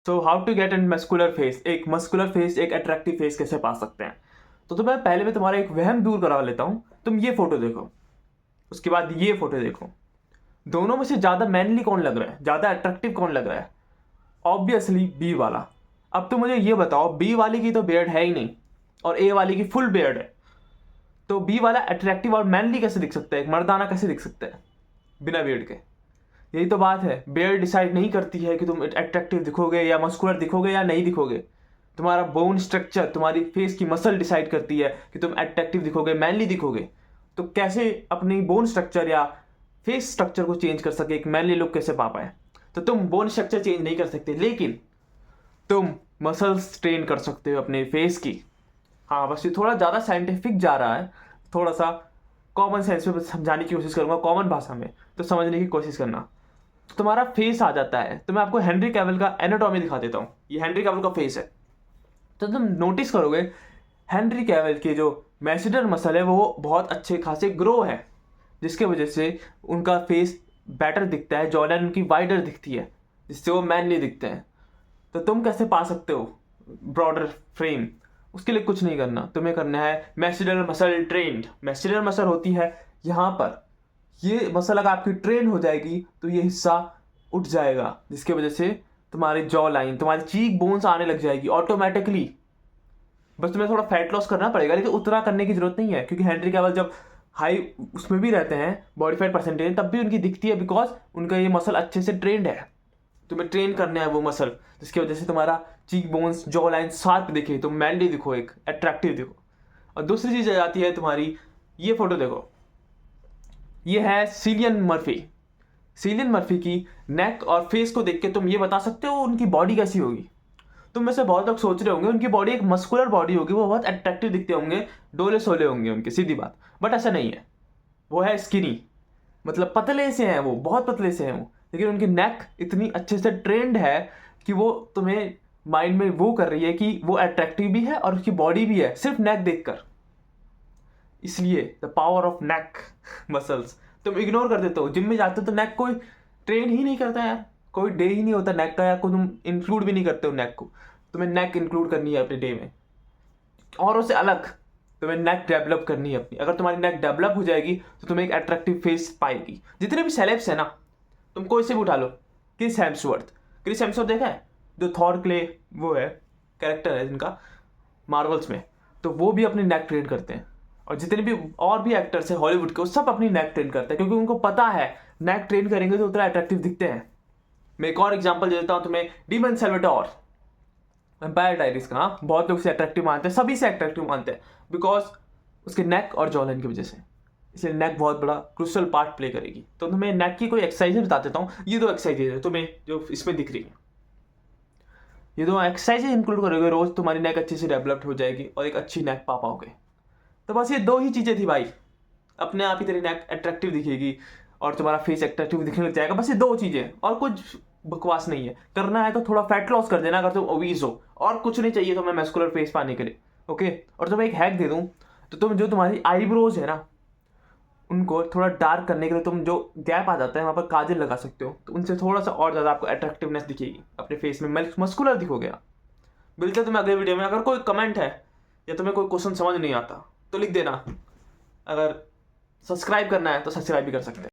So how to get an muscular face, एक muscular face, एक attractive face कैसे पा सकते हैं। तो मैं पहले मैं तुम्हारा एक वहम दूर करवा लेता हूं। तुम ये फोटो देखो, उसके बाद ये फोटो देखो, दोनों में से ज्यादा मैनली कौन लग रहा है, ज्यादा अट्रैक्टिव कौन लग रहा है? ऑब्वियसली बी वाला। अब तुम मुझे ये बताओ, बी वाली की तो बियर्ड है ही नहीं और ए वाली की फुल बियर्ड है, तो बी वाला अट्रैक्टिव और मैनली कैसे दिख सकता है, एक मर्दाना कैसे दिख सकता है बिना बियर्ड के? यही तो बात है, बियर्ड डिसाइड नहीं करती है कि तुम अट्रैक्टिव दिखोगे या मस्कुलर दिखोगे या नहीं दिखोगे। तुम्हारा बोन स्ट्रक्चर, तुम्हारी फेस की मसल डिसाइड करती है कि तुम अट्रैक्टिव दिखोगे, मैनली दिखोगे। तो कैसे अपनी बोन स्ट्रक्चर या फेस स्ट्रक्चर को चेंज कर सके, एक मैनली लुक कैसे पा पाए? तो तुम बोन स्ट्रक्चर चेंज नहीं कर सकते, लेकिन तुम मसल्स ट्रेन कर सकते हो अपने फेस की। हाँ, बस ये थोड़ा ज़्यादा साइंटिफिक जा रहा है, थोड़ा सा कॉमन सेंस में समझाने की कोशिश करूंगा, कॉमन भाषा में, तो समझने की कोशिश करना। तो तुम्हारा फेस आ जाता है, तो मैं आपको हेनरी कैविल का एनाटॉमी दिखा देता हूँ। ये हेनरी कैविल का फेस है। तो तुम नोटिस करोगे हेनरी कैविल के जो मैसेडर मसल है वो बहुत अच्छे खासे ग्रो है, जिसके वजह से उनका फेस बेटर दिखता है, जॉलाइन उनकी वाइडर दिखती है, जिससे वो मैनली दिखते हैं। तो तुम कैसे पा सकते हो ब्रॉडर फ्रेम? उसके लिए कुछ नहीं करना, तुम्हें करना है muscular muscle trend. Muscular muscle होती है यहाँ पर, ये मसल अगर आपकी ट्रेन हो जाएगी तो ये हिस्सा उठ जाएगा, जिसकी वजह से तुम्हारी जॉ लाइन, तुम्हारी चीक बोन्स आने लग जाएगी ऑटोमेटिकली। बस तुम्हें थोड़ा फैट लॉस करना पड़ेगा, लेकिन उतना करने की जरूरत नहीं है, क्योंकि हेनरी कैविल जब हाई उसमें भी रहते हैं, बॉडी फैट परसेंटेज, तब भी उनकी दिखती है, बिकॉज उनका ये मसल अच्छे से ट्रेंड है। तुम्हें ट्रेन करना है वो मसल, जिसकी वजह से तुम्हारा cheek bones, jaw line sharp दिखे, तुम मैनली दिखो, एक अट्रैक्टिव दिखो। और दूसरी चीज आ जाती है तुम्हारी, ये फोटो देखो, ये है सिलियन मर्फी। सिलियन मर्फी की नेक और फेस को देख के तुम ये बता सकते हो उनकी बॉडी कैसी होगी। तुम में से बहुत लोग सोच रहे होंगे उनकी बॉडी एक मस्कुलर बॉडी होगी, वो बहुत अट्रैक्टिव दिखते होंगे, डोले सोले होंगे उनके, सीधी बात। बट ऐसा नहीं है, वो है स्किनी, मतलब पतले से हैं, वो बहुत पतले से हैं वो, लेकिन उनकी नेक इतनी अच्छे से ट्रेंड है कि वो तुम्हें माइंड में वो कर रही है कि वो अट्रैक्टिव भी है और उसकी बॉडी भी है, सिर्फ नेक देखकर। इसलिए the power of neck muscles तुम इग्नोर कर देते हो। जिम में जाते हो तो नेक कोई ट्रेन ही नहीं करता यार, कोई डे ही नहीं होता नेक का, या कोई तुम इंक्लूड भी नहीं करते हो नेक को। तुम्हें नेक इंक्लूड करनी है अपने डे में, और उससे अलग तुम्हें नेक डेवलप करनी है अपनी। अगर तुम्हारी नेक डेवलप हो जाएगी तो तुम्हें एक अट्रैक्टिव फेस पाएगी। जितने भी सेलेब्स है ना, तुम कोई से भी उठा लो, क्रिस हेम्सवर्थ। क्रिस हेम्सवर्थ देखा है, जो थॉर क्ले वो है, कैरेक्टर है जिनका मार्वल्स में, तो वो भी अपनी नेक ट्रेन करते हैं। और जितने भी और भी एक्टर्स हैं हॉलीवुड के, वो सब अपनी नेक ट्रेन करते हैं, क्योंकि उनको पता है नेक ट्रेन करेंगे तो उतना अट्रैक्टिव दिखते हैं। मैं एक और एग्जांपल दे देता हूँ तुम्हें, डीमन सेल्वाटोर, एम्पायर डायरीज का। हाँ, बहुत लोग से अट्रैक्टिव मानते हैं, सभी से अट्रैक्टिव मानते हैं, बिकॉज उसके नेक और जॉलाइन की वजह से। इसलिए नेक बहुत बड़ा क्रूशियल पार्ट प्ले करेगी। तो तुम्हें नेक की कोई एक्सरसाइज बता देता हूँ। ये दो एक्सरसाइज है तुम्हें जो इसमें दिख रही है, ये दो एक्सरसाइज इंक्लूड करोगे रोज, तुम्हारी नेक अच्छी से डेवलप्ड हो जाएगी और एक अच्छी नेक पा पाओगे। तो बस ये दो ही चीजें थी भाई, अपने आप ही तेरी नेक अट्रैक्टिव दिखेगी और तुम्हारा फेस अट्रैक्टिव दिखने लग जाएगा। बस ये दो चीजें, और कुछ बकवास नहीं है। करना है तो थोड़ा फैट लॉस कर देना अगर तुम ओबीज हो, और कुछ नहीं चाहिए तुम्हें मस्कुलर फेस पाने के लिए। ओके, और तुम्हें एक हैक दे दूं, तो तुम जो तुम्हारी आईब्रोज है ना, उनको थोड़ा डार्क करने के लिए तुम जो गैप आ जाता है वहां पर काजल लगा सकते हो, तो उनसे थोड़ा सा और ज्यादा आपको अट्रैक्टिवनेस दिखेगी, अपने फेस में मस्कुलर दिखोगे आप। मिलते हैं तुम्हें अगले वीडियो में। अगर कोई कमेंट है या तुम्हें कोई क्वेश्चन समझ नहीं आता तो लिख देना। अगर सब्सक्राइब करना है तो सब्सक्राइब भी कर सकते हैं।